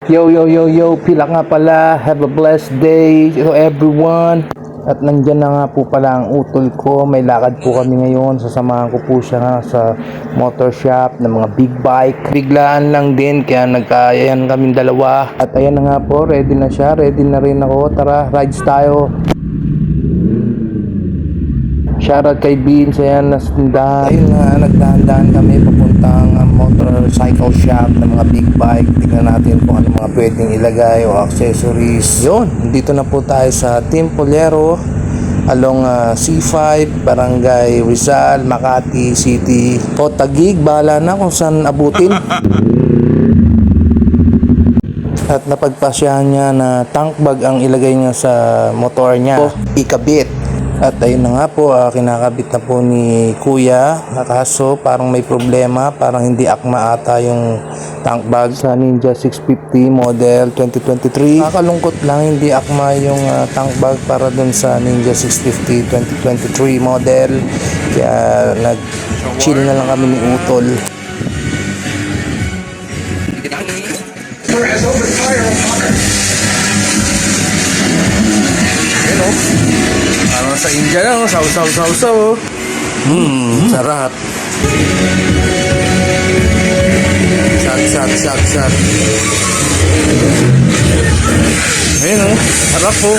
Yo, yo, yo, yo, pila nga pala. Have a blessed day to everyone. At nandyan na nga po pala ang utol ko. May lakad po kami ngayon. Sasamahan ko po siya nga sa motor shop ng mga big bike. Biglaan lang din, kaya nagkaayan kaming dalawa. At ayan na nga po, ready na siya. Ready na rin ako. Tara, rides tayo. Shoutout kay Beans, ayan, nasundan. Ayun nga, nagdahan-dahan kami papuntang motorcycle shop ng mga big bike. Tignan natin kung ano mga pwedeng ilagay o accessories. Yun, dito na po tayo sa Team Polero along C5, Barangay Rizal, Makati City o Taguig. Bahala na kung saan abutin. At napagpasyahan niya na tank bag ang ilagay niya sa motor niya. Ikabit. At ayun na nga po, kinakabit na po ni Kuya. Kaso parang may problema, parang hindi akma ata yung tank bag sa Ninja 650 model 2023. Nakakalungkot lang, hindi akma yung tank bag para dun sa Ninja 650 2023 model. Kaya nag-chill na lang kami ni Utol. Parang sa India lang, saw. Sarap. Sat. Ayun, sarap po.